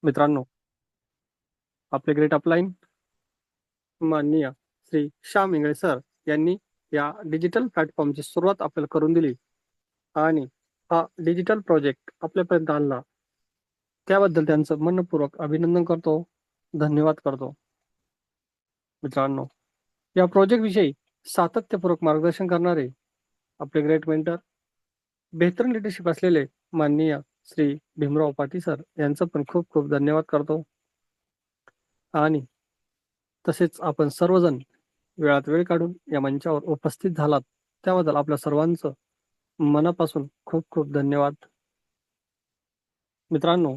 मित्रांनो, आपले great up line माननीय श्री श्याम इंगळे सर यांनी या डिजिटल प्लॅटफॉर्मची सुरुवात आपल्याला करून दिली आणि हा डिजिटल प्रोजेक्ट आपल्यापर्यंत आणला त्याबद्दल त्यांचं मनपूर्वक अभिनंदन करतो, धन्यवाद करतो. मित्रांनो, या प्रोजेक्ट विषयी सातत्यपूर्वक मार्गदर्शन करणारे आपले ग्रेट मेंटर, बेहतर लिडरशिप असलेले माननीय श्री भीमराव पाटील सर यांचं पण खूप खूप धन्यवाद करतो. आणि तसेच आपण सर्वजण वेळात वेळ काढून या मंचावर उपस्थित झालात त्याबद्दल आपल्या सर्वांचं मनापासून खूप खूप धन्यवाद. मित्रांनो,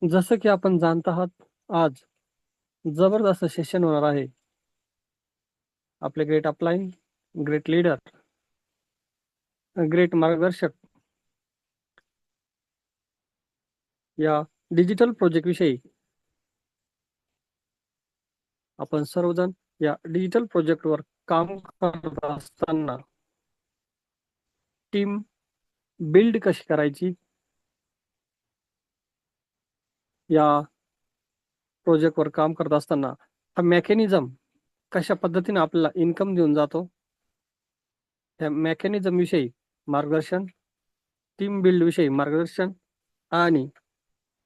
जसं की आपण जाणत आहात, आज जबरदस्त सेशन होणार आहे. आपले great up line, great leader, great मार्गदर्शक या डिजिटल प्रोजेक्ट विषयी आपण सर्वजण या डिजिटल प्रोजेक्टवर काम करत असताना टीम बिल्ड कशी करायची, या प्रोजेक्टवर काम करत असताना हा मेकॅनिझम कशा पद्धतीने आपल्याला इन्कम देऊन जातो, त्या मेकॅनिझम विषयी मार्गदर्शन, टीम बिल्ड विषयी मार्गदर्शन आणि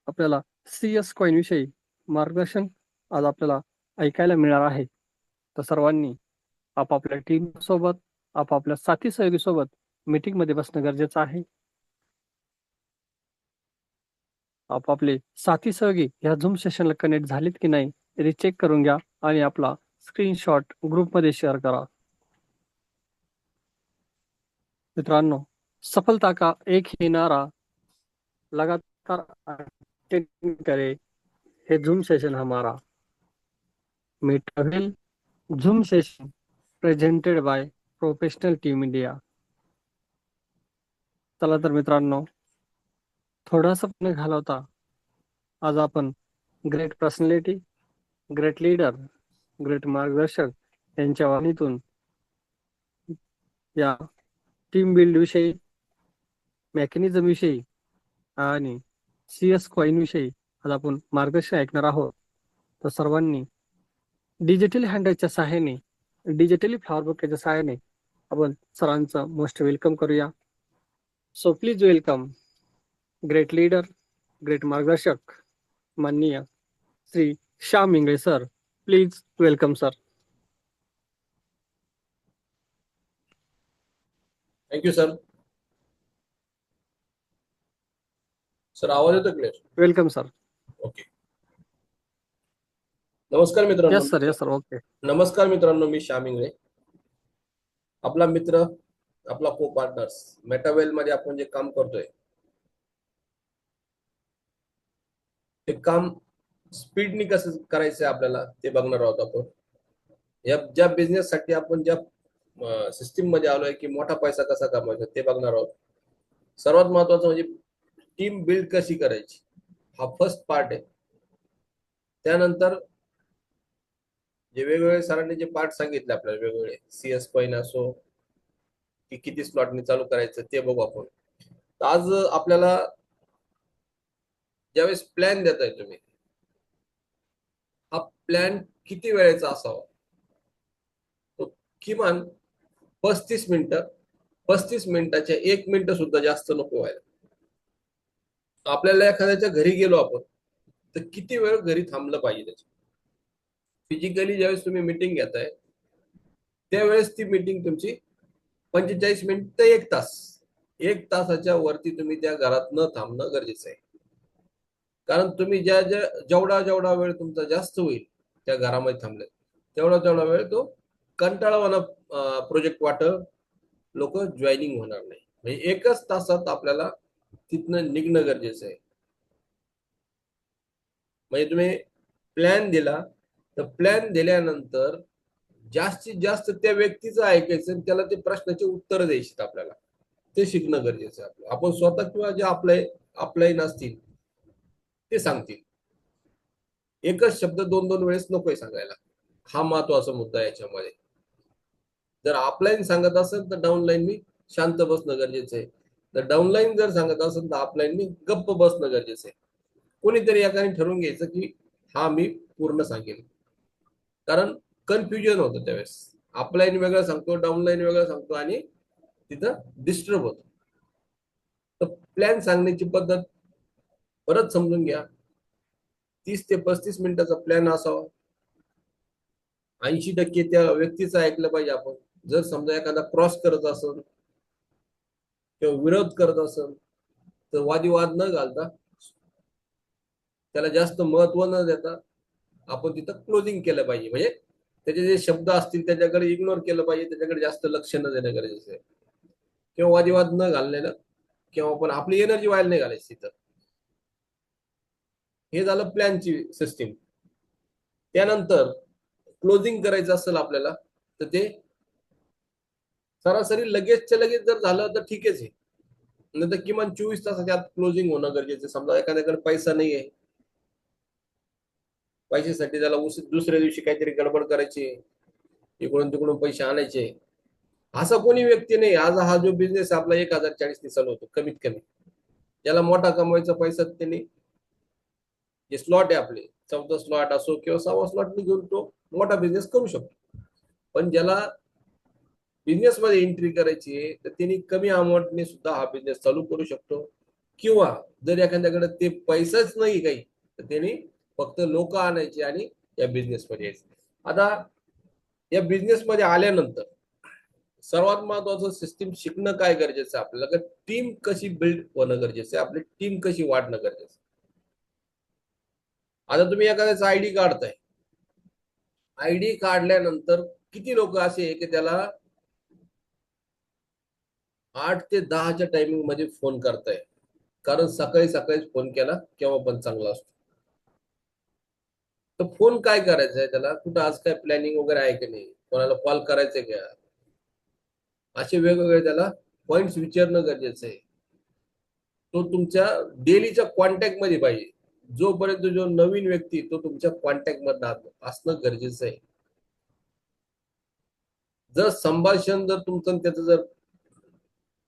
आपल्याला CS कॉइन विषयी मार्गदर्शन आज आपल्याला ऐकायला मिळणार आहे. तर सर्वांनी आपापल्या टीम सोबत, आपापल्या साथी सहयोगी सोबत मीटिंग मध्ये बसणं गरजेचं आहे. आपापले साथी सहयोगी या झूम सेशनला कनेक्ट झालेत की नाही ते चेक करून घ्या आणि आपला स्क्रीनशॉट ग्रुपमध्ये शेअर करा. मित्रांनो, सफलता का एक ही नारा लगातार अटेंड करे, हे झूम सेशन हमारा. Meet Zoom session presented by professional team India. चला तर मित्रांनो, थोडासा पण घालवता आज आपण great personality, great leader, great मार्गदर्शक यांच्या वाणीतून या टीम बिल्ड विषयी, मेकॅनिझम विषयी आणि CS कॉइन विषयी आज आपण मार्गदर्शन ऐकणार आहोत. तर सर्वांनी डिजिटल हँडलच्या सहाय्याने, डिजिटली फ्लॉवर बुकेच्या सहाय्याने आपण सरांचं मोस्ट वेलकम करूया. So please welcome great leader, great मार्गदर्शक माननीय Shri Shyam Ingle sir. Please welcome sir. Thank you sir. Sir आवाज येतो क्लिअर? Welcome sir. ओके. नमस्कार मित्रांनो. Yes sir, yes sir. Okay. नमस्कार मित्रांनो, मी श्याम इंगळे, आपला मित्र, आपला को पार्टनर्स. मेटावेल मध्ये आपण जे काम करतोय ते काम स्पीडनी कसं करायचंय आपल्याला ते बघणार आहोत आपण. या ज्या बिझनेस साठी आपण ज्या सिस्टीम मध्ये आलोय की मोठा पैसा कसा कमवायचा ते बघणार आहोत. सर्वात महत्वाचं म्हणजे टीम बिल्ड कशी करायची, हा फर्स्ट पार्ट आहे. त्यानंतर जे वेगवेगळे सरांनी जे पार्ट सांगितले आपल्याला, वेगवेगळे CS कॉइन असो की किती स्लॉटनी चालू करायचं ते बघू आपण. आज आपल्याला ज्यावेळेस प्लॅन देताय तुम्ही, हा प्लॅन किती वेळेचा असावा, तो किमान 35 मिनिटं, 35 मिनिटाच्या 1 मिनिट सुद्धा जास्त नको व्हायला. आपल्याला एखाद्याच्या घरी गेलो आपण तर किती वेळ घरी थांबलं पाहिजे त्याच्या. फिजिकली ज्यावेळेस तुम्ही मीटिंग घेताय त्यावेळेस ती मीटिंग तुमची 45 मिनिट ते 1 तास, 1 तासाच्या वरती तुम्ही त्या घरात न थांबणं गरजेचं आहे. कारण तुम्ही जेवढा वेळ तुमचा जास्त होईल त्या घरामध्ये थांबले, तेवढा वेळ तो कंटाळवाना प्रोजेक्ट वाटल, लोक जॉईनिंग होणार नाही. म्हणजे 1 तासात आपल्याला तिथनं निघणं गरजेचं आहे. म्हणजे तुम्ही प्लॅन दिला तर प्लॅन दिल्यानंतर जास्तीत जास्त त्या व्यक्तीचं ऐकायचं आणि त्याला ते प्रश्नाचे उत्तर द्यायचे आपल्याला, ते शिकणं गरजेचं आहे. आपण स्वतः किंवा जे अपलाईन असतील ते सांगतील. एकच शब्द 2-2 वेळेस नकोय सांगायला, हा महत्वाचा मुद्दा याच्यामध्ये. जर अपलाईन सांगत असेल तर डाऊनलाईननी शांत बसणं गरजेचं आहे. तर डाऊनलाईन जर सांगत असेल तर अपलाईननी गप्प बसणं गरजेचं आहे. कोणीतरी एकाने ठरवून घ्यायचं की हा मी पूर्ण सांगेल, कारण कन्फ्युजन होतं त्यावेळेस. अपलाईन वेगळं सांगतो, डाऊनलाईन वेगळं सांगतो आणि तिथं डिस्टर्ब होतो. तर प्लॅन सांगण्याची पद्धत परत समजून घ्या. 30 ते 35 मिनिटाचा प्लॅन असावा. 80% त्या व्यक्तीचं ऐकलं पाहिजे आपण. जर समजा एखादा क्रॉस करत असेल किंवा विरोध करत असेल तर वादिवाद न घालता, त्याला जास्त महत्व न देता आपण तिथं क्लोजिंग केलं पाहिजे. म्हणजे त्याचे जे शब्द असतील त्याच्याकडे इग्नोर केलं पाहिजे, त्याच्याकडे जास्त लक्ष न देणं गरजेचं आहे, किंवा वादिवाद न घाललेलं, किंवा आपण आपली एनर्जी व्हायला नाही घालायची तिथं. हे झालं प्लॅनची सिस्टीम. त्यानंतर क्लोजिंग करायचं असेल आपल्याला तर ते सरासरी लगेचच्या लगेच जर झालं तर ठीकच आहे, नाही तर किमान 24 तासाच्या आत क्लोजिंग होणं गरजेचं आहे. समजा एखाद्याकडे पैसा नाही आहे, पैशासाठी त्याला दुसऱ्या दिवशी काहीतरी गडबड करायची, इकडून तिकडून पैसे आणायचे, असा कोणी व्यक्ती नाही. आज हा जो बिझनेस आपला 1040 चालू होतो कमीत कमी, ज्याला मोठा कमवायचा पैसा त्यांनी जे स्लॉट आहे आपले 14 स्लॉट असो किंवा 6 स्लॉट घेऊन तो मोठा बिझनेस करू शकतो. पण ज्याला बिझनेस मध्ये एंट्री करायची आहे तर त्यांनी कमी अमाऊंटने सुद्धा हा बिझनेस चालू करू शकतो. किंवा जर एखाद्याकडे ते पैसाच नाही काही तर त्यांनी फक्त लोक आणायचे आणि या बिझनेस मध्ये यायचे. आता या बिझनेस मध्ये आल्यानंतर सर्वात महत्वाचं सिस्टीम शिकणं काय गरजेचं आहे आपल्याला, तर टीम कशी बिल्ड होणं गरजेचं आहे, आपली टीम कशी वाढणं गरजेचं आहे. आता तुम्ही एखाद्याचा आयडी काढताय, आयडी काढल्यानंतर किती लोक असे आहे की त्याला 8 ते 10च्या टायमिंग मध्ये फोन करताय, कारण सकाळी सकाळीच फोन केला केव्हा पण चांगला असतो. तर फोन काय करायचा आहे त्याला, कुठं आज काय प्लॅनिंग वगैरे आहे की नाही, कोणाला कॉल करायचंय का, असे वेगवेगळे त्याला पॉइंट्स विचारणं गरजेचं आहे. तो तुमच्या डेलीच्या कॉन्टॅक्ट मध्ये पाहिजे. जोपर्यंत जो नवीन व्यक्ती तो तुमच्या कॉन्टॅक्ट मध्ये असणं गरजेचं आहे. जर संभाषण जर तुमचं त्याचं जर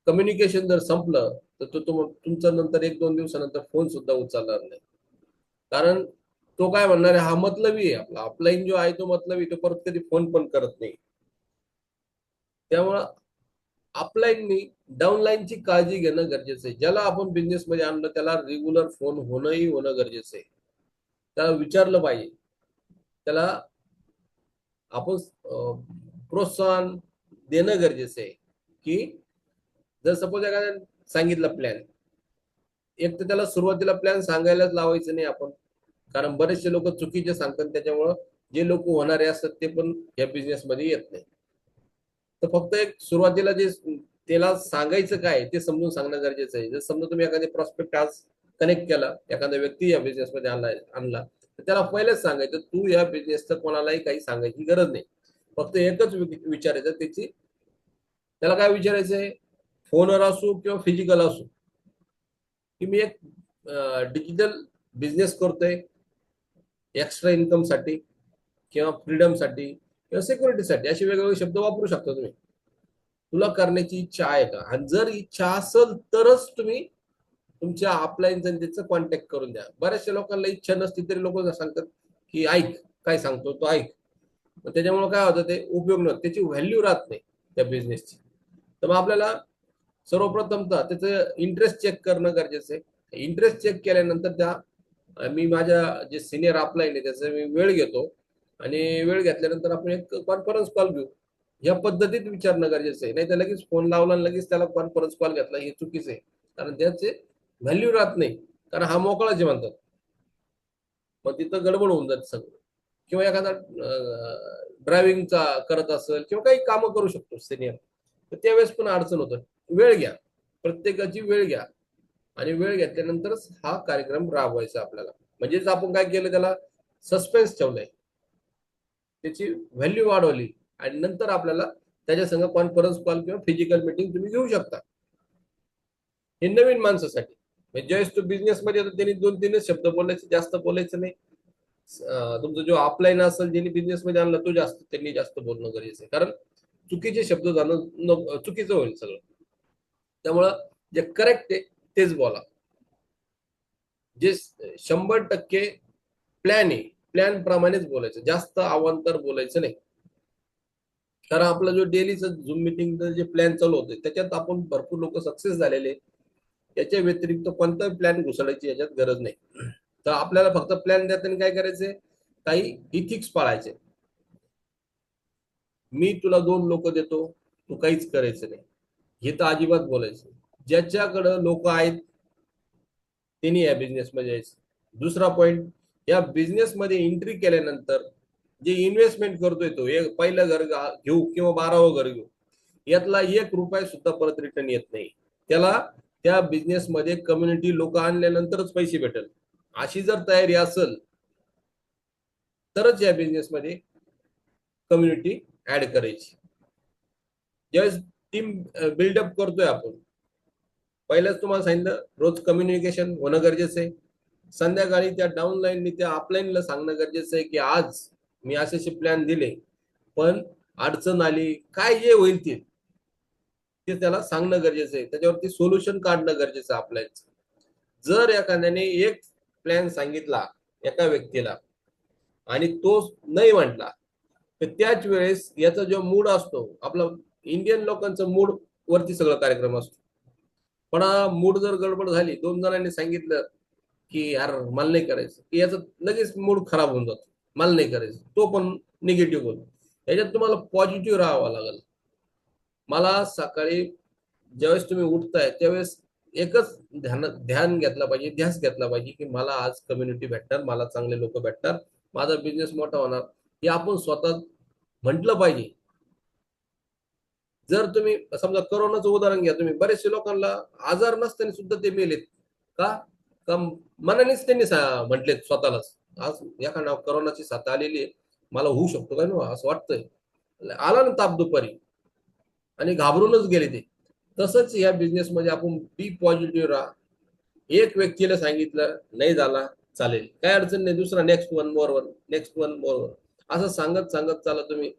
कम्युनिकेशन जर संपलं तर तो तुमचा नंतर 1-2 दिवसानंतर फोन सुद्धा उचलणार नाही. कारण तो काय म्हणणार आहे, हा मतलबी आहे, आपला अपलाईन जो आहे तो मतलबी, तो परत कधी फोन पण करत नाही. त्यामुळं अपलाईननी डाऊनलाईनची काळजी घेणं गरजेचं आहे. ज्याला आपण बिझनेस मध्ये आणलं त्याला रेग्युलर फोन होणं गरजेचं आहे. त्याला विचारलं पाहिजे, त्याला आपण प्रोत्साहन देणं गरजेचं आहे. की जर सपोज एखाद्या सांगितलं प्लॅन, एक तर त्याला सुरुवातीला प्लॅन सांगायलाच लावायचं नाही आपण, कारण बरेचसे लोक चुकीचे सांगतात, त्याच्यामुळं जे लोक होणारे असतात ते पण या बिझनेस मध्ये येत नाही. तर फक्त एक सुरुवातीला जे त्याला सांगायचं काय ते समजून सांगणं गरजेचं आहे. जर समजा तुम्ही एखादे प्रॉस्पेक्ट आज कनेक्ट केला, एखादा व्यक्ती या बिझनेस मध्ये आणला तर त्याला पहिलेच सांगायचं तू या बिझनेसचं कोणालाही काही सांगायची गरज नाही. फक्त एकच विचारायचं त्याला काय विचारायचंय, फोनवर असो किंवा फिजिकल असो, की मी एक डिजिटल बिझनेस करतोय एक्स्ट्रा इन्कम साठी किंवा फ्रीडम साठी किंवा सिक्युरिटीसाठी, असे वेगवेगळे शब्द वापरू शकता तुम्ही. तुला करण्याची इच्छा आहे का, आणि जर इच्छा असेल तरच तुम्ही तुमच्या अपलाईन जनतेचं कॉन्टॅक्ट करून द्या. बऱ्याचशा लोकांना इच्छा नसती तरी लोक सांगतात की ऐक काय सांगतो तो ऐक, त्याच्यामुळे काय होतं ते उपयोग नसतो, त्याची व्हॅल्यू राहत नाही त्या बिझनेसची. तर मग आपल्याला सर्वप्रथमतः त्याचं इंटरेस्ट चेक करणं गरजेचं आहे. इंटरेस्ट चेक केल्यानंतर मी माझ्या जे सिनियर अपलाईन आहे त्याचा मी वेळ घेतो, आणि वेळ घेतल्यानंतर आपण एक कॉन्फरन्स कॉल घेऊ. या पद्धतीत विचारणं गरजेचं आहे. नाही तर लगेच फोन लावला आणि लगेच त्याला कॉन्फरन्स कॉल घेतला हे चुकीचं आहे, कारण त्याचे व्हॅल्यू राहत नाही, कारण हा मोकळा जे म्हणतात, मग तिथं गडबड होऊन जाते सगळं. किंवा एखादा ड्रायव्हिंगचा करत असेल किंवा काही कामं करू शकतो सिनियर, तर त्यावेळेस पण अडचण होतं. वेळ घ्या, प्रत्येकाची वेळ घ्या, आणि वेळ घेतल्यानंतरच हा कार्यक्रम राबवायचा आपल्याला. म्हणजेच आपण काय केलं, त्याला सस्पेन्स ठेवलंय, त्याची व्हॅल्यू वाढवली, आणि नंतर आपल्याला त्याच्या संग कॉन्फरन्स कॉल किंवा फिजिकल मीटिंग तुम्ही घेऊ शकता. हे नवीन माणसासाठी, म्हणजे ज्यावेळेस तो बिझनेस मध्ये येतो त्यांनी 2-3च शब्द बोलायचे, जास्त बोलायचं नाही. तुमचा जो अपलाईन असेल ज्यांनी बिझनेस मध्ये आणला तो त्यांनी जास्त बोलणं गरजेचं आहे, कारण चुकीचे शब्द जाणं चुकीचं होईल सगळं. त्यामुळं जे करेक्ट आहे तेच बोला. जे 100% प्लॅन आहे, प्लॅन प्रमाणेच बोलायचं, जास्त अवांतर बोलायचं नाही. कारण आपला जो डेलीचं झूम मिटिंगचं जे प्लॅन चालू होते त्याच्यात आपण भरपूर लोक सक्सेस झालेले, याच्या व्यतिरिक्त कोणताही प्लॅन घुसळायची याच्यात गरज नाही. तर आपल्याला फक्त प्लॅन देताना काय करायचंय, काही इथिक्स पाळायचे. मी तुला 2 लोक देतो, तू काहीच करायचं नाही, हे तर अजिबात बोलायचं. ज्याच्याकडे लोक आहेत त्यांनी या बिझनेसमध्ये यायचं. दुसरा पॉइंट, या बिझनेसमध्ये एंट्री केल्यानंतर जे इन्व्हेस्टमेंट करतोय तो, एक पहिलं घर घेऊ किंवा 12वं घर घेऊ, यातला 1 रुपया सुद्धा परत रिटर्न येत नाही. त्याला त्या बिझनेसमध्ये कम्युनिटी लोक आणल्यानंतरच पैसे भेटेल. अशी जर तयारी असेल तरच या बिझनेसमध्ये कम्युनिटी ऍड करायची. ज्यावेळेस टीम बिल्डअप करतोय आपण, पहिल्याच तुम्हाला सांगितलं रोज कम्युनिकेशन होणं गरजेचं आहे. संध्याकाळी त्या डाऊनलाईननी त्या अपलाईनला सांगणं गरजेचं आहे की आज मी असे प्लॅन दिले, पण अडचण आली, काय जे होईल ते त्याला सांगणं गरजेचं आहे, त्याच्यावरती सोल्युशन काढणं गरजेचं आहे आपल्याच. जर एखाद्याने एक प्लॅन सांगितला एका व्यक्तीला आणि तो नाही म्हटला, तर त्याच वेळेस याचा जो मूड असतो, आपला इंडियन लोकांचा मूड वरती सगळं कार्यक्रम असतो. पण मूड जर गडबड झाली, 2 जणांनी सांगितलं की यार मला नाही करायचं, की याचा लगेच मूड खराब होऊन जातो, मला नाही करायचं, तो पण निगेटिव्ह होतो. याच्यात तुम्हाला पॉझिटिव्ह राहावं लागेल. मला सकाळी ज्यावेळेस तुम्ही उठताय त्यावेळेस एकच ध्यान घेतला पाहिजे, ध्यास घेतला पाहिजे की मला आज कम्युनिटी भेटणार, मला चांगले लोक भेटणार, माझा बिझनेस मोठा होणार, हे आपण स्वतः म्हटलं पाहिजे. जर तुम्ही समजा करोनाचं उदाहरण घ्या, तुम्ही बरेचसे लोकांना आजार नसताना सुद्धा ते मेलेत का? मनानेच त्यांनी म्हटलेत स्वतःलाच, आज एखादा करोनाची साथ आलेली आहे, मला होऊ शकतो काय ना असं वाटतंय, आला ना ताप दुपारी, आणि घाबरूनच गेले ते. तसंच या बिझनेसमध्ये आपण बी पॉझिटिव्ह राहा. एक व्यक्तीला सांगितलं नाही झाला चालेल, काय अडचण नाही, दुसरा next one more one, next one more one, असं सांगत सांगत चाला तुम्ही.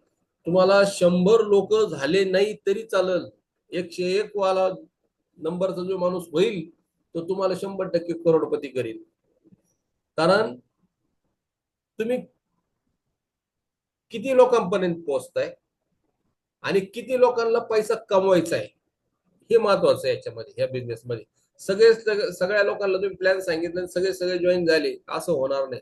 तुम्हाला 100 लोक झाले नाही तरी चालेल, 101 वाला नंबरचा जो माणूस होईल तो तुम्हाला 100% करोडपती करेल. कारण तुम्ही किती लोकांपर्यंत पोहोचताय आणि किती लोकांना पैसा कमवायचा आहे, हे महत्वाचं आहे याच्यामध्ये, या बिझनेसमध्ये. सगळ्या लोकांना तुम्ही प्लॅन सांगितलं सगळे सगळे जॉईन झाले, असं होणार नाही.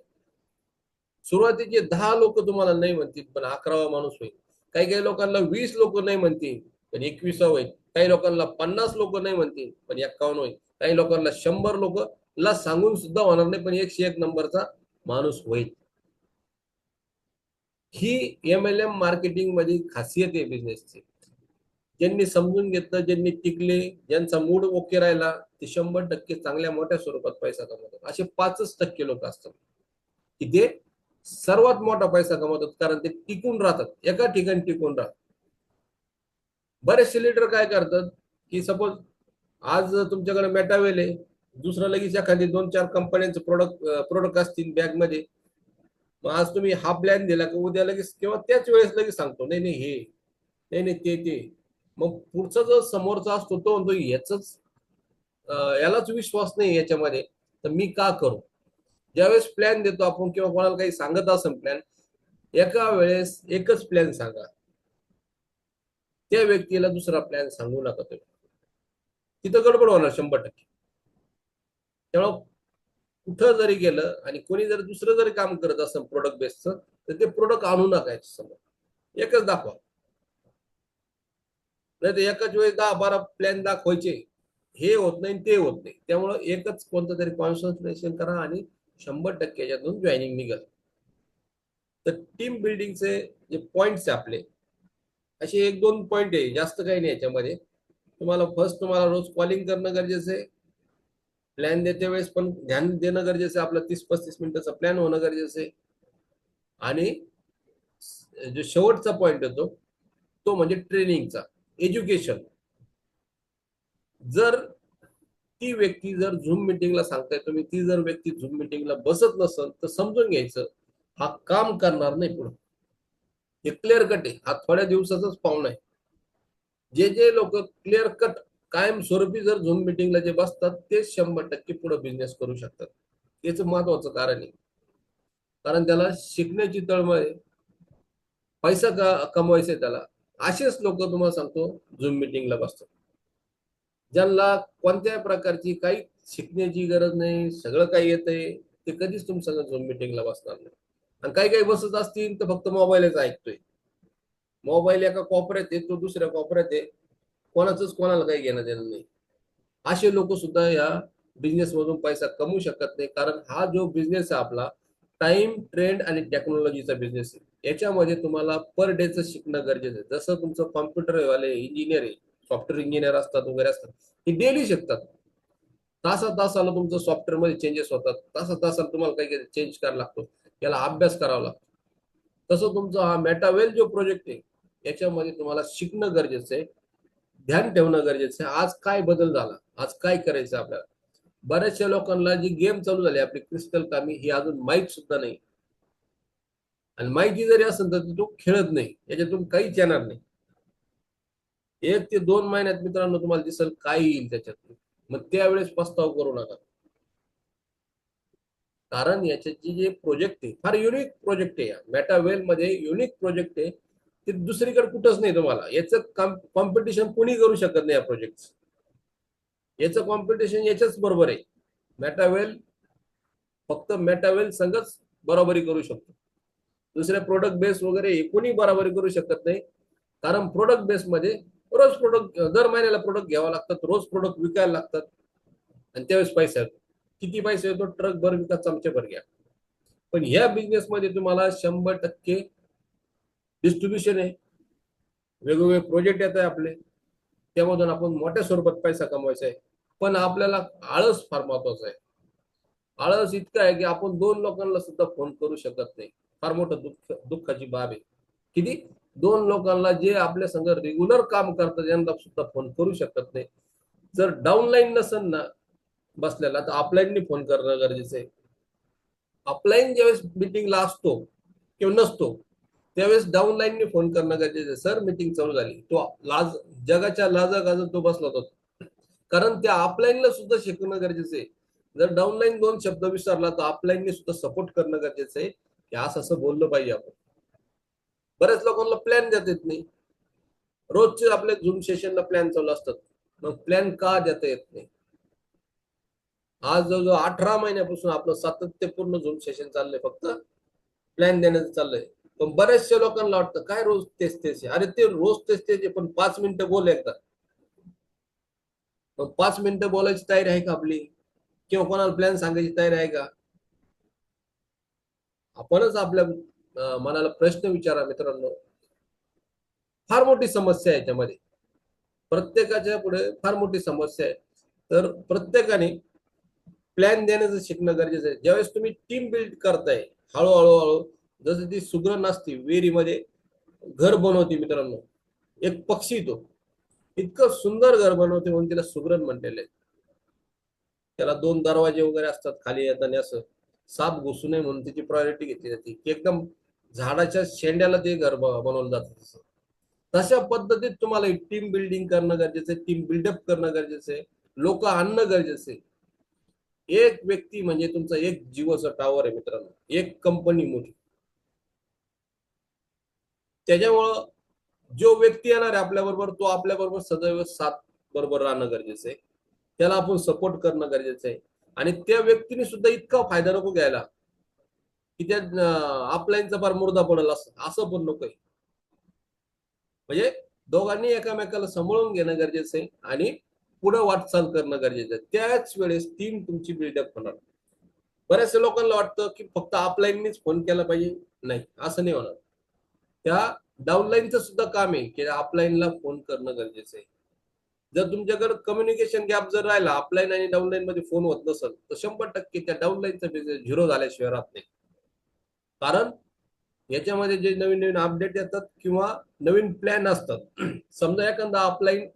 सुरुवातीचे 10 लोक तुम्हाला नाही म्हणतील, पण 11वा माणूस होईल. काही काही लोकांना 20 लोक नाही म्हणतील, पण 21वा होईल. काही लोकांना 50 लोक नाही म्हणतील, पण 51 होईल. काही लोकांना 100 लोक ला सांगून सुद्धा होणार नाही, पण 101 नंबरचा माणूस होईल. ही MLM मार्केटिंग मध्ये खासियत आहे बिझनेसची. ज्यांनी समजून घेतलं, ज्यांनी टिकले, ज्यांचा मूड ओके राहिला, ते 100% चांगल्या मोठ्या स्वरूपात पैसा कमवतात. असे 5% लोक असतात की ते सर्वात मोठा पैसा कमवतात, कारण ते टिकून राहतात, एका ठिकाणी टिकून राहतात. बरेचसे लीडर काय करतात की सपोज आज तुमच्याकडे मेटावेल आहे, दुसरं लगेच एखादी 2-4 कंपन्यांचे प्रोडक्ट असतील बॅग मध्ये, मग आज तुम्ही हा प्लॅन दिला की उद्या लगेच किंवा त्याच वेळेस लगेच सांगतो नाही नाही हे नाही नाही ते. मग पुढचा जो समोरचा असतो तो म्हणतो यालाच विश्वास नाही याच्यामध्ये, तर मी का करू. ज्यावेळेस प्लॅन देतो आपण किंवा कोणाला काही सांगत असेल प्लॅन, एका वेळेस एकच प्लॅन सांगा, त्या व्यक्तीला दुसरा प्लॅन सांगू नका तुम्ही, तिथं गडबड होणार 100%. त्यामुळे कुठं जरी गेलं आणि कोणी जर दुसरं जरी काम करत असेल प्रोडक्ट बेसचं, तर ते प्रोडक्ट आणू नका समोर, एकच दाखवा. नाही तर एकाच वेळेस 10-12 प्लॅन दाखवायचे, हे होत नाही ते होत नाही. त्यामुळं एकच कोणतं तरी कॉन्सन्ट्रेशन करा आणि 100% याच्यातून जॉईनिंग निघल. तर टीम बिल्डिंगचे जे पॉइंट्स आहे आपले, असे 1-2 पॉइंट आहे, जास्त काही नाही याच्यामध्ये. तुम्हाला रोज कॉलिंग करणं गरजेचं आहे. प्लॅन देते वेळेस पण ध्यान देणं गरजेचं आहे, आपलं 30-35 मिनिटाचा प्लॅन होणं गरजेचं आहे. आणि जो शेवटचा पॉइंट येतो तो म्हणजे ट्रेनिंगचा, एज्युकेशन. जर ती व्यक्ती जर झूम मिटिंगला सांगताय तुम्ही, ती जर व्यक्ती झूम मिटिंगला बसत नसेल तर समजून घ्यायचं हा काम करणार नाही पुढे. हे क्लिअर कट आहे, हा थोड्या दिवसाचाच पाहुणा आहे. जे लोक क्लिअर कट कायम स्वरूपी जर झूम मिटिंगला जे बसतात तेच 100% पुढे बिझनेस करू शकतात. याचं महत्वाचं कारण आहे. कारण त्याला शिकण्याची तळमळ आहे, पैसा कमवायचा आहे त्याला. असेच लोक तुम्हाला सांगतो झूम मिटिंगला बसतात, ज्यांना कोणत्या प्रकारची काही शिकण्याची गरज नाही, सगळं काही येतंय, ते कधीच तुमच्या संग झूम मिटिंगला बसणार नाही. आणि काही काही बसत असतील तर फक्त मोबाईलच ऐकतोय. मोबाईल एका कोपऱ्यात आहे, तो दुसऱ्या कोपऱ्यात आहे, कोणाला काही घेणं देणं नाही. असे लोक सुद्धा या बिझनेस मधून पैसा कमवू शकत नाही. कारण हा जो बिझनेस आहे आपला, टाइम ट्रेंड आणि टेक्नॉलॉजीचा बिझनेस आहे. याच्यामध्ये तुम्हाला पर डेचं शिकणं गरजेचं आहे. जसं तुमचं कॉम्प्युटर वाले इंजिनियर आहे, सॉफ्टवेअर इंजिनियर असतात वगैरे असतात, ते डेली शिकतात. तासाला तुमचं सॉफ्टवेअर मध्ये चेंजेस होतात, तासाला तुम्हाला काही चेंज करायला लागतो, याला अभ्यास करावा लागतो. तसं तुमचा हा मेटावेल जो प्रोजेक्ट आहे, याच्यामध्ये तुम्हाला शिकणं गरजेचं आहे, ध्यान ठेवणं गरजेचं आहे. आज काय बदल झाला, आज काय करायचं आपल्याला. बऱ्याचशा लोकांना जी गेम चालू झाली आपली क्रिस्टल कामी, ही अजून माहीत सुद्धा नाही. आणि माहिती जरी असेल तर तो खेळत नाही, याच्यातून काहीच येणार नाही. 1 ते 2 महिन्यात मित्रांनो तुम्हाला दिसेल काय येईल त्याच्यातून. मग त्यावेळेस पस्ताव करू नका. कारण याच्याची जे प्रोजेक्ट आहे फार युनिक प्रोजेक्ट आहे. मेटावेल मध्ये युनिक प्रोजेक्ट आहे, ते दुसरीकडे कुठंच नाही. तुम्हाला याचं कॉम्पिटिशन कोणी करू शकत नाही. या प्रोजेक्ट याचं कॉम्पिटिशन याच्याच बरोबर आहे. मेटावेल फक्त मेटावेल संगच बरोबरी करू शकतो. दुसऱ्या प्रोडक्ट बेस वगैरे कोणी बरोबरी करू शकत नाही. कारण प्रोडक्ट बेस मध्ये रोज प्रोडक्ट, दर महिन्याला प्रोडक्ट घ्यावा लागतात, रोज प्रोडक्ट विकायला लागतात, आणि त्यावेळेस पैसा येतो. किती पैसा येतो? ट्रक भर विका, चमचे भर घ्या. पण ह्या बिझनेस मध्ये तुम्हाला 100% डिस्ट्रीब्युशन आहे, वेगवेगळे प्रोजेक्ट येत आहे आपले, त्यामधून आपण मोठ्या स्वरूपात पैसा कमवायचा आहे. पण आपल्याला आळस फार महत्वाचा आहे. आळस इतका आहे की आपण 2 लोकांना सुद्धा फोन करू शकत नाही. फार मोठं दुःखाची बाब आहे. किती? 2 लोकांना जे आपल्या संग रेग्युलर काम करतात यांना सुद्धा फोन करू शकत नाही. जर डाऊनलाईन नसेल ना बसलेला, तर अपलाईननी फोन करणं गरजेचं आहे. अपलाईन ज्यावेळेस मिटिंगला असतो किंवा नसतो, त्यावेळेस डाऊनलाईननी फोन करणं गरजेचं आहे. सर मीटिंग चालू झाली, तो लाज, जगाच्या लाजा गाजत तो बसला होता. कारण त्या अपलाईनला सुद्धा शिकणं गरजेचं आहे. जर डाऊनलाईन 2 शब्द विसरला तर अपलाईनने सुद्धा सपोर्ट करणं गरजेचं आहे, की असं बोललं पाहिजे आपण. बऱ्याच लोकांना प्लॅन देता येत नाही. रोजचे आपले झूम सेशनला प्लॅन चालू असतात, मग प्लॅन का देता येत नाही? आज जवळजवळ 18 महिन्यापासून आपलं सातत्यपूर्ण झूम सेशन चाललंय, फक्त प्लॅन देण्याचं चाललंय. पण बऱ्याचशा लोकांना वाटतं काय रोज तेच तेच आहे. अरे ते रोज तेच तेच आहे, पण 5 मिनिटं बोल एकदा. मग 5 मिनिटं बोलायची तयारी आहे का आपली? किंवा कोणाला प्लॅन सांगायची तयारी आहे का? आपणच आपल्या मनाला प्रश्न विचारा मित्रांनो. फार मोठी समस्या आहे याच्यामध्ये, प्रत्येकाच्या पुढे फार मोठी समस्या आहे. तर प्रत्येकाने प्लॅन देण्याचं शिकणं गरजेचं आहे. ज्यावेळेस तुम्ही टीम बिल्ड करताय, हळूहळू जसं ती सुगरण असते विहिरीमध्ये घर बनवते मित्रांनो, एक पक्षी तो इतकं सुंदर घर बनवते म्हणून तिला सुगरण म्हणलेलं आहे. त्याला 2 दरवाजे वगैरे असतात खाली येताना, असं साप घुसू नये म्हणून त्याची प्रायोरिटी घेतली जाते, की एकदम झाडाच्या शेंड्याला ते घर बनवलं जातं. तशा पद्धतीत तुम्हाला टीम बिल्डिंग करणं गरजेचं आहे, टीम बिल्डअप करणं गरजेचं आहे, लोक आणणं गरजेचं आहे. एक व्यक्ती म्हणजे तुमचा एक जीवाचा टावर आहे मित्रांनो, एक कंपनी मोठी. त्याच्यामुळं जो व्यक्ती येणार आहे आपल्या बरोबर, तो आपल्या बरोबर सदैव साथ बरोबर राहणं गरजेचं आहे. त्याला आपण सपोर्ट करणं गरजेचं आहे. आणि त्या व्यक्तीने सुद्धा इतका फायदा नको घ्यायला की त्या अपलाईनचा फार मुर्दा पडेल, असं पण नको आहे. म्हणजे दोघांनी एकामेकाला सांभाळून घेणं गरजेचं आहे आणि पुढे वाटचाल करणं गरजेचं आहे. त्याच वेळेस टीम तुमची बिल्डअप होणार. बऱ्याचशा लोकांना वाटतं की फक्त अपलाईननीच फोन केला पाहिजे. नाही, असं नाही होणार. त्या डाऊनलाईनचं सुद्धा काम आहे की अपलाईनला फोन करणं गरजेचं आहे. जर तुमच्याकडे कम्युनिकेशन गॅप जर राहिला, अपलाईन आणि डाऊनलाईन मध्ये फोन होत नसेल, तर 100% त्या डाऊनलाईनचा बिझनेस झिरो झाल्याशिवाय राहत नाही. कारण याच्यामध्ये जे नवीन नवीन अपडेट येतात किंवा नवीन प्लॅन असतात. समजा एखादा अपलाईन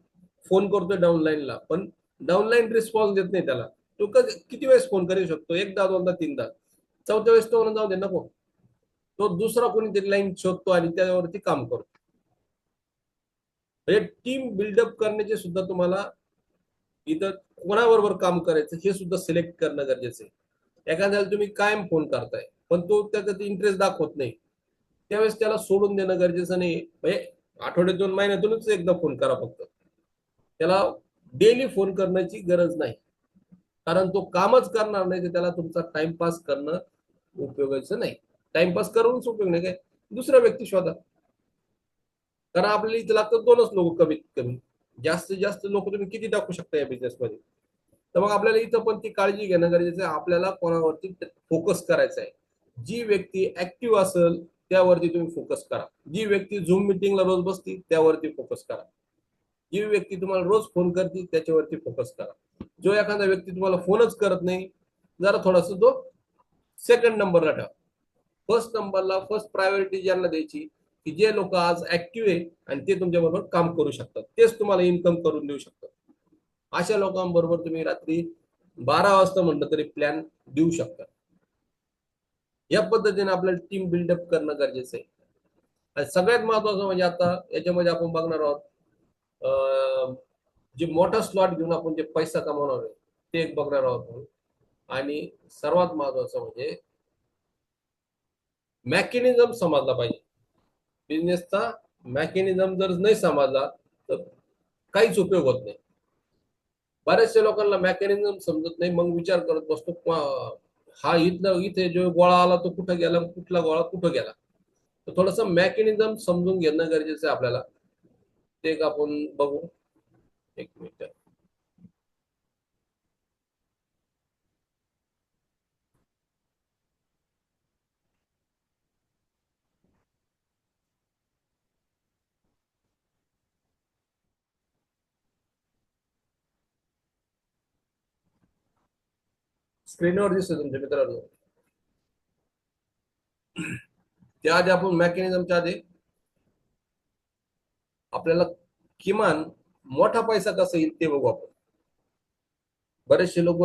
फोन करतोय डाऊनलाईनला, पण डाऊनलाईन रिस्पॉन्स देत नाही त्याला. तो किती वेळेस फोन करू शकतो? एकदा, दोनदा, तीनदा. चौथ्या वेळेस तो म्हणून जाऊ दे नको, तो दुसरा कोणीतरी लाईन शोधतो आणि त्यावरती काम करतो. म्हणजे टीम बिल्डअप करण्याचे सुद्धा तुम्हाला इथं कोणाबरोबर काम करायचं हे सुद्धा सिलेक्ट करणं गरजेचं आहे. एखाद्याला तुम्ही कायम फोन करताय पण तो त्याच्यात इंटरेस्ट दाखवत नाही, त्यावेळेस त्याला सोडून देणं गरजेचं नाही. म्हणजे आठवड्यातून महिन्यातूनच एकदा फोन करा फक्त. त्याला डेली फोन करण्याची गरज नाही, कारण तो कामच करणार नाही तर त्याला तुमचा टाइमपास करणं उपयोगाचं नाही. टाइमपास करूनच उपयोग नाही, काय दुसरा व्यक्ती शोधा. कारण आपल्याला इथं लागतं दोनच लोक कमीत कमी. जास्तीत जास्त लोक तुम्ही किती टाकू शकता या बिझनेस मध्ये? तर मग आपल्याला इथं पण ती काळजी घेणं गरजेचं आहे. आपल्याला कोणावरती फोकस करायचा आहे. जी व्यक्ती ऍक्टिव्ह असेल त्यावरती तुम्ही फोकस करा. जी व्यक्ती झूम मिटिंगला रोज बसती त्यावरती फोकस करा. जी व्यक्ती तुम्हाला रोज फोन करते त्याच्यावरती फोकस करा. जो एखादा व्यक्ती तुम्हाला फोनच करत नाही, जरा थोडासा तो सेकंड नंबरला ठेवा. फर्स्ट नंबरला फर्स्ट प्रायोरिटी ज्यांना द्यायची की जे लोक आज ऍक्टिव्ह आहे आणि ते तुमच्याबरोबर काम करू शकतात, तेच तुम्हाला इन्कम करून देऊ शकतात. अशा लोकांबरोबर तुम्ही रात्री 12 वाजता म्हटलं तरी प्लॅन देऊ शकता. या पद्धतीने आपल्याला टीम बिल्डअप करणं गरजेचं आहे. आणि सगळ्यात महत्वाचं म्हणजे आता याच्यामध्ये आपण बघणार आहोत, जे मोठा स्लॉट घेऊन आपण जे पैसा कमवणार आहे ते एक बघणार आहोत. आणि सर्वात महत्वाचं म्हणजे मॅकॅनिझम समजला पाहिजे. बिझनेसचा मॅकॅनिझम जर नाही समजला तर काहीच उपयोग होत नाही. बऱ्याचशा लोकांना मॅकॅनिझम समजत नाही, मग विचार करत बसतो हा इथलं इथे जो गोळा आला तो कुठं गेला, कुठला गोळा कुठं गेला. तर थोडस मॅकॅनिझम समजून घेणं गरजेचं आहे आपल्याला. ते एक आपण बघू. एक मिनिट. स्क्रीनवर दिसतं तुमच्या मित्रांनो. त्याआधी आपण मॅकॅनिझमच्या आधी आपल्याला किमान मोठा पैसा कसा येईल ते बघू आपण. बरेचसे लोक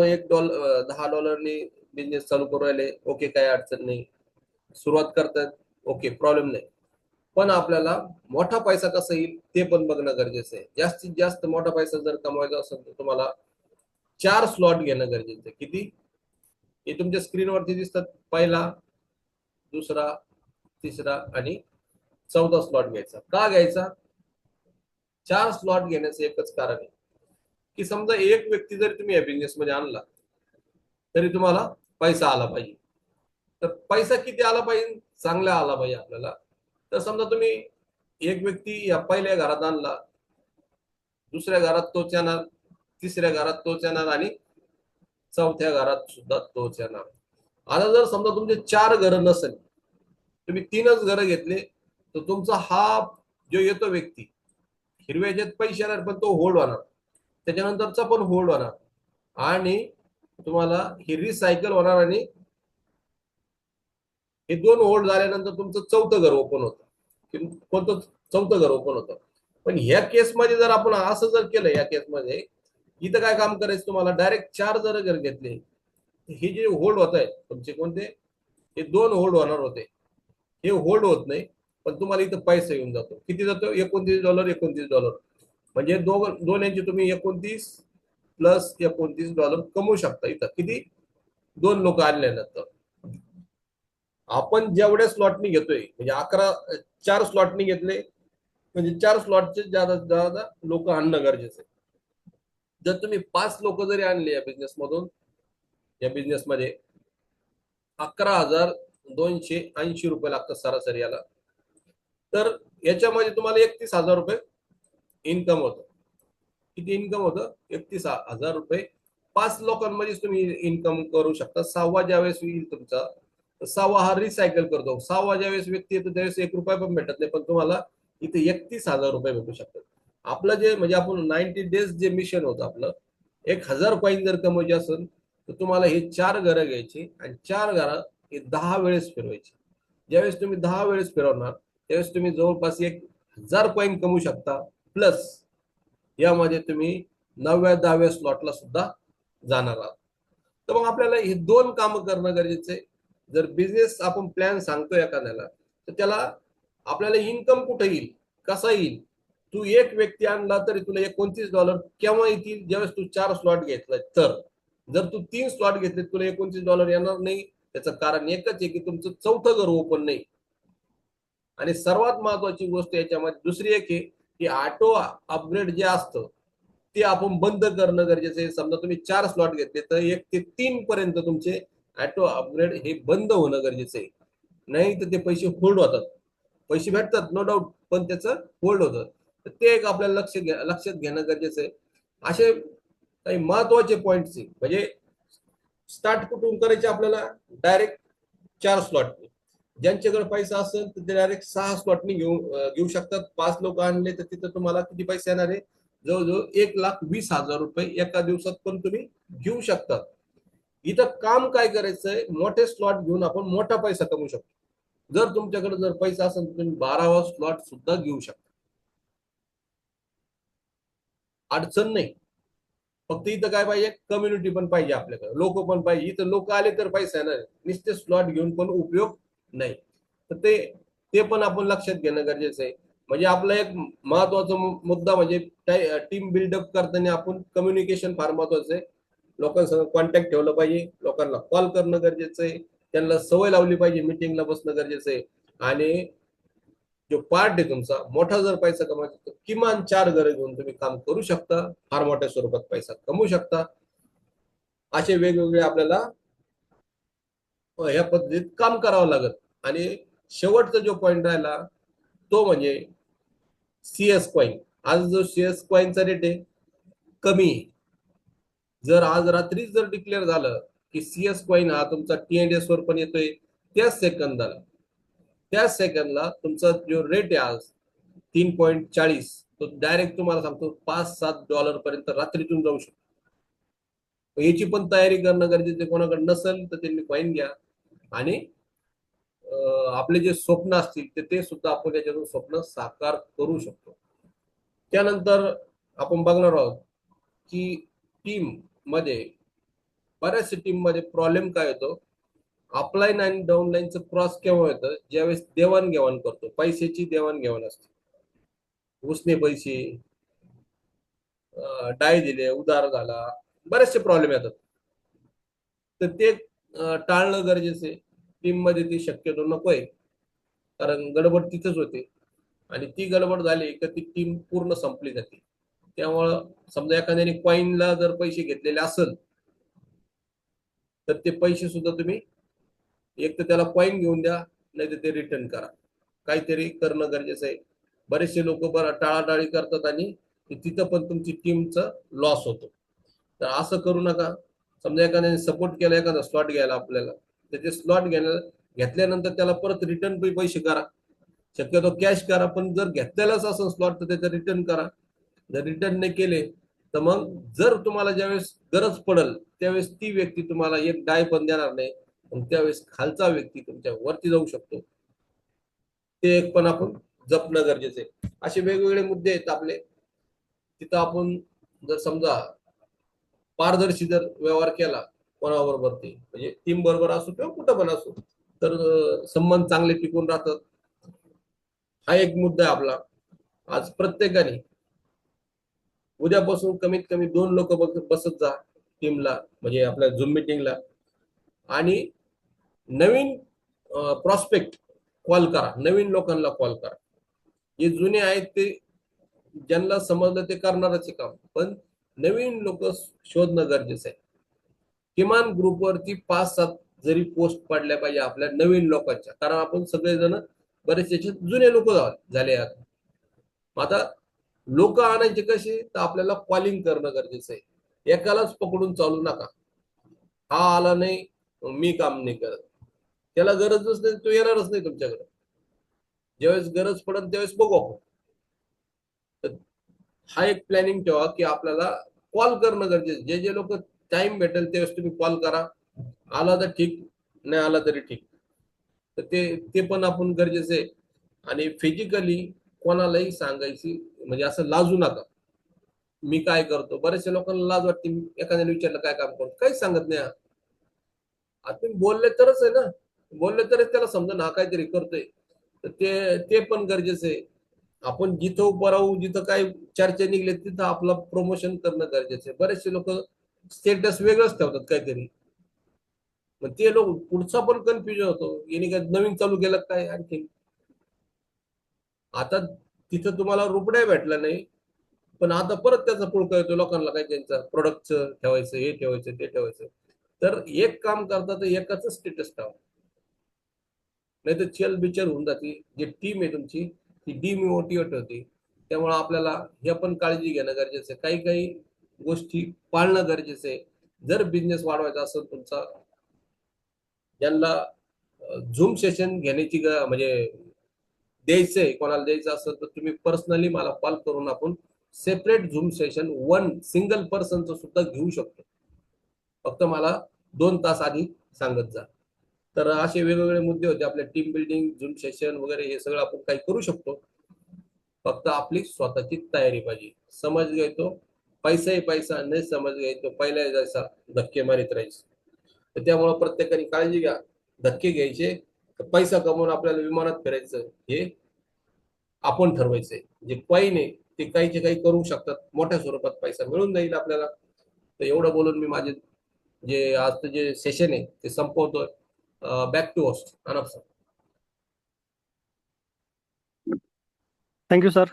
$10 बिझनेस चालू करू राहिले, ओके काही अडचण नाही, सुरुवात करतात, ओके प्रॉब्लेम नाही. पण आपल्याला मोठा पैसा कसा येईल ते पण बघणं गरजेचं आहे. जास्तीत जास्त मोठा पैसा जर कमवायचा असेल तर तुम्हाला 4 स्लॉट घेणं गरजेचं आहे. किती? हे तुमच्या स्क्रीनवरती दिसतात. पहिला, दुसरा, तिसरा आणि चौथा स्लॉट घ्यायचा. का घ्यायचा? 4 स्लॉट घेण्याचं एकच कारण आहे की समजा एक व्यक्ती जरी तुम्ही या बिझनेस मध्ये आणला तरी तुम्हाला पैसा आला पाहिजे. तर पैसा किती आला पाहिजे? चांगला आला पाहिजे आपल्याला. तर समजा तुम्ही एक व्यक्ती या पहिल्या घरात आणला, दुसऱ्या घरात तोच येणार, तिसऱ्या घरात तोच येणार आणि चौथ्या घरात सुद्धा तोच येणार. आता जर समजा तुमचे 4 घरं नसेल, तुम्ही 3च घरं घेतले, तर तुमचा हा जो येतो व्यक्ती हिरव्याच्यात पैसे येणार पण तो होल्ड होणार, त्याच्यानंतरचा पण होल्ड होणार आणि तुम्हाला हे रिसायकल होणार आणि हे 2 होल्ड झाल्यानंतर तुमचं चौथं घर ओपन होतं. कोणतं? चौथं घर ओपन होतं. पण ह्या केसमध्ये जर आपण असं जर केलं, या केसमध्ये इथं काय काम करायचं तुम्हाला? डायरेक्ट 4 जर घर घेतले, हे जे होल्ड होत आहे तुमचे कोणते? हे 2 होल्ड होणार होते, हे होल्ड होत नाही. पण तुम्हाला इथं पैसा येऊन जातो. किती जातो? $29, $29. म्हणजे दोन यांची तुम्ही 29 प्लस $29 कमवू शकता इथं. किती? 2 लोक आणल्यानंतर. आपण जेवढ्या स्लॉटनी घेतोय म्हणजे 4 स्लॉटनी घेतले म्हणजे 4 स्लॉटचे जादा लोक आणणं गरजेचं आहे. जर तुम्ही 5 लोक जरी आणले या बिझनेस मधून, या बिझनेस मध्ये 11,280 लागतात सरासरी याला. तर याच्यामध्ये तुम्हाला ₹31,000 इन्कम होतं. किती इन्कम होतं? ₹31,000 5 लोकांमध्ये तुम्ही इन्कम करू शकता. 6वा ज्यावेळेस येईल तुमचा, 6वा हा रिसायकल करतो. 6वा ज्यावेळेस व्यक्ती येतो त्यावेळेस ₹1 पण भेटत नाही, पण तुम्हाला इथे ₹31,000 भेटू शकतात. आपलं जे म्हणजे आपण 90 डेज जे मिशन होतं आपलं, 1,000 कॉईन जर कमवायचे असेल तर तुम्हाला हे 4 घरं घ्यायची आणि 4 घरं हे 10 वेळेस फिरवायची. ज्यावेळेस तुम्ही 10 वेळेस फिरवणार त्यावेळेस तुम्ही जवळपास 1,000 कॉईन कमवू शकता. प्लस यामध्ये तुम्ही 9व्या 10व्या स्लॉटला सुद्धा जाणार आहात. तर मग आपल्याला हे 2 कामं करणं गरजेचं आहे. जर बिझनेस आपण प्लॅन सांगतोय एखाद्याला तर त्याला आपल्याला इन्कम कुठे येईल, कसा येईल? तू एक व्यक्ती आणला तरी तुला $29 केव्हा येतील? ज्यावेळेस तू 4 स्लॉट घेतलाय तर. जर तू 3 स्लॉट घेतले तुला $29 येणार नाही. त्याचं कारण एकच आहे की तुमचं चौथं घर ओपन नाही. आणि सर्वात महत्वाची गोष्ट याच्यामध्ये दुसरी एक आहे की ऑटो अपग्रेड जे असतं ते आपण बंद करणं गरजेचं आहे. समजा तुम्ही 4 स्लॉट घेतले तर 1 ते 3 पर्यंत तुमचे ऑटो अपग्रेड हे बंद होणं गरजेचं आहे. नाही तर ते पैसे होल्ड होतात. पैसे भेटतात नो डाऊट, पण त्याचं होल्ड होतं. तर ते एक आपल्याला लक्षात घेणं गरजेचं आहे. असे काही महत्वाचे पॉइंट्स आहे. म्हणजे स्टार्ट कुठून करायचे आपल्याला? Direct 4 slot. ज्यांच्याकडे पैसा असेल तर ते डायरेक्ट 6 स्लॉटनी घेऊ शकतात. 5 लोक आणले तर तिथं तुम्हाला किती पैसे येणार आहे? जवळजवळ ₹1,20,000 एका दिवसात पण तुम्ही घेऊ शकतात. इथं काम काय करायचंय? मोठे स्लॉट घेऊन आपण मोठा पैसा कमवू शकतो. जर तुमच्याकडे जर पैसा असेल तर तुम्ही 12वा स्लॉट सुद्धा घेऊ शकता. अडचण नाही. फक्त इथं काय पाहिजे? कम्युनिटी पण पाहिजे आपल्याकडे, लोक पण पाहिजे. इथं लोक आले तर पैसा येणार. नुसते स्लॉट घेऊन पण उपयोग नाही. तर ते पण आपण लक्षात घेणं गरजेचं आहे. म्हणजे आपला एक महत्वाचा मुद्दा म्हणजे टीम बिल्डअप करताना आपण कम्युनिकेशन फार महत्वाचं आहे. लोकांसंग कॉन्टॅक्ट ठेवलं पाहिजे, लोकांना कॉल करणं गरजेचं आहे, त्यांना सवय लावली पाहिजे, मिटिंगला बसणं गरजेचं आहे. आणि जो पार्ट आहे तुमचा मोठा जर पैसा कमवायचा तर किमान 4 घरं घेऊन तुम्ही काम करू शकता. फार मोठ्या स्वरूपात पैसा कमवू शकता. असे वेगवेगळे आपल्याला ह्या पद्धतीत काम करावं लागत. आणि शेवटचा जो पॉइंट राहिला तो म्हणजे सीएस कॉइन. आज जो सीएस कॉइनचा रेट आहे कमी आहे. जर आज रात्री जर डिक्लेअर झालं की सीएस कॉइन हा तुमचा TNS वर पण येतोय त्याच सेकंदला तुमचा जो रेट आहे आज 3.40, तो डायरेक्ट तुम्हाला सांगतो $5-7 पर्यंत रात्रीतून जाऊ शकतो. याची पण तयारी करणं गरजेचं आहे. कोणाकडे नसेल तर त्यांनी कॉइन घ्या. आणि आपले जे स्वप्न असतील ते सुद्धा आपण त्याच्यातून स्वप्न साकार करू शकतो. त्यानंतर आपण बघणार आहोत की टीम मध्ये बऱ्याचशा टीम मध्ये प्रॉब्लेम काय होतो? अपलाईन आणि डाऊनलाईनचं क्रॉस केव्हा येतं? ज्यावेळेस देवाणघेवाण करतो, पैशाची देवाणघेवाण असते. उसने पैसे, डाय दिले, उधार झाला, बरेचसे प्रॉब्लेम येतात. तर ते टाळणं गरजेचं आहे. टीम मध्ये ती शक्यतो नकोय, कारण गडबड तिथंच होते. आणि ती गडबड झाली तर ती टीम पूर्ण संपली जाते. त्यामुळं समजा एखाद्याने कॉइनला जर पैसे घेतलेले असेल तर ते पैसे सुद्धा तुम्ही एक तर त्याला कॉइन घेऊन द्या, नाही तर ते रिटर्न करा. काहीतरी करणं गरजेचं आहे. बरेचसे लोक बरं टाळाटाळी करतात आणि तिथं पण तुमची टीमचा लॉस होतो. तर असं करू नका. समजा एखाद्याने सपोर्ट केला एखादा स्लॉट घ्यायला आपल्याला, तर ते स्लॉट घेतल्यानंतर त्याला परत रिटर्न पैसे करा. शक्यतो कॅश करा, पण जर घेतलेलाच असेल स्लॉट तर त्याचं रिटर्न करा. जर रिटर्न नाही केले तर मग जर तुम्हाला ज्यावेळेस गरज पडेल त्यावेळेस ती व्यक्ती तुम्हाला एक डाय पण देणार नाही. मग त्यावेळेस खालचा व्यक्ती तुमच्या वरती जाऊ शकतो. ते एक पण आपण जपणं गरजेचं आहे. असे वेगवेगळे मुद्दे आहेत आपले. तिथं आपण जर समजा पारदर्शी जर व्यवहार केला कोणाबरोबर, ते म्हणजे टीम बरोबर असो किंवा कुठं पण असो, तर संबंध चांगले टिकून राहतात. हा एक मुद्दा आहे आपला. आज प्रत्येकाने उद्यापासून कमीत कमी 2 लोक बसत जा टीमला, म्हणजे आपल्या झूम मिटिंगला. आणि नवीन प्रॉस्पेक्ट कॉल करा, नवीन लोकांना कॉल करा. जे जुने आहेत ते ज्यांना समजलं ते करणारच काम, पण नवीन लोक शोधणं गरजेचं आहे. किमान ग्रुपवरती 5-7 जरी पोस्ट पडल्या पाहिजे आपल्या नवीन लोकांच्या, कारण आपण सगळेजण बरेचसे जुने लोक झाले आता. आता लोक आणायचे कसे? तर आपल्याला कॉलिंग करणं गरजेचं आहे. एकालाच पकडून चालू नका. हा आला नाही मी काम नाही करत, त्याला गरजच नाही, तो येणारच नाही तुमच्याकडे. ज्यावेळेस गरज पडेल त्यावेळेस बघू आपण. तर हा एक प्लॅनिंग ठेवा की आपल्याला कॉल करणं गरजेचं. जे जे लोक टाइम भेटेल त्यावेळेस तुम्ही कॉल करा. आला तर ठीक, नाही आला तरी ठीक. तर ते पण आपण गरजेचं आहे. आणि फिजिकली कोणालाही सांगायची म्हणजे असं लाजू नका मी काय करतो. बऱ्याचशा लोकांना लाज वाटते, एखाद्याने विचारलं काय काम करतो, काहीच सांगत नाही. आता तुम्ही बोलले तरच आहे ना, बोलले तरच त्याला समजा ना काहीतरी करतोय. तर ते पण गरजेचं आहे. आपण जिथं उभं राहू, जिथं काय चर्चा निघले तिथं आपलं प्रमोशन करणं गरजेचं आहे. बरेचसे लोक स्टेटस वेगळंच ठेवतात काहीतरी. मग ते लोक पुढचा पण कन्फ्युजन होतो, याने काय नवीन चालू केलं काय आणखी. आता तिथं तुम्हाला रुपया भेटला नाही, पण आता परत त्याचा पुळका येतो लोकांना, काय त्यांचं प्रोडक्टचं ठेवायचं, हे ठेवायचं, ते ठेवायचं. तर एक काम करता तर एकाच स्टेटस ठेवा, नाही तर चल बिचल होऊन जाते. जी टीम आहे तुमची ती डिमोटिवेट होते. त्यामुळे आपल्याला हे पण काळजी घेणं गरजेचं आहे, काही काही गोष्टी पाळणं गरजेचं आहे. जर बिझनेस वाढवायचा असेल तुमचा, ज्यांना झूम सेशन घेण्याची म्हणजे द्यायचंय, कोणाला द्यायचं असेल तर तुम्ही पर्सनली मला कॉल करून आपण separate Zoom session one single पर्सनचं सुद्धा घेऊ शकतो. फक्त मला 2 तास आधी सांगत जा. तर असे वेगवेगळे मुद्दे होते आपल्या, टीम बिल्डिंग, झूम सेशन वगैरे, हे सगळं आपण काही करू शकतो. फक्त आपली स्वतःची तयारी पाहिजे. समज घ्यायचो पैसाही पैसा, नाही समज घ्यायचो पहिल्या जैसा धक्के मारित राहायचं. तर त्यामुळे प्रत्येकाने काळजी घ्या. धक्के घ्यायचे पैसा कमवून आपल्याला विमानात फिरायचं, हे आपण ठरवायचंय. जे काही नाही ते काहीचे काही करू शकतात, मोठ्या स्वरूपात पैसा मिळून जाईल आपल्याला. तर एवढं बोलून मी माझे जे आजचं जे सेशन आहे ते संपवतोय. Back to host Anup sir. Thank you sir.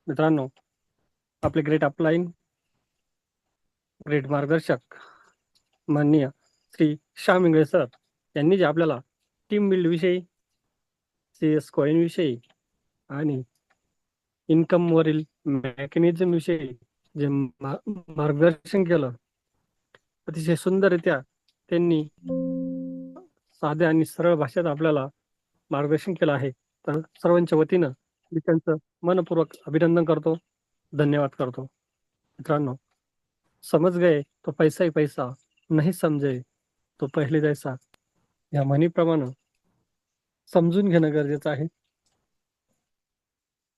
मित्रांनो, आपले ग्रेट अपलाईन, ग्रेट मार्गदर्शक माननीय श्री श्याम इंगळे सर यांनी जे आपल्याला टीम बिल्ड विषयी, CS कॉइन विषयी आणि इन्कम वरील मेकॅनिझम विषयी जे मार्गदर्शन केलं, अतिशय सुंदररित्या त्यांनी साध्या आणि सरळ भाषेत आपल्याला मार्गदर्शन केलं आहे. तर सर्वांच्या वतीनं मी त्यांचं मनपूर्वक अभिनंदन करतो, धन्यवाद करतो. मित्रांनो, समज गए तो पैसा ही पैसा, नहीं समजे तो पहिले जैसा, या म्हणीप्रमाणे समजून घेणं गरजेचं आहे.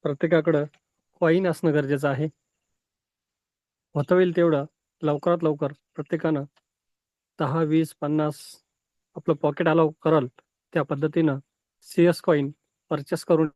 प्रत्येकाकडं कॉईन असणं गरजेचं आहे. होता होईल तेवढं लवकरात लवकर प्रत्येकानं 10, 20, 50 आपलं पॉकेट अलाव करल त्या पद्धतीनं CS कॉईन परचेस करून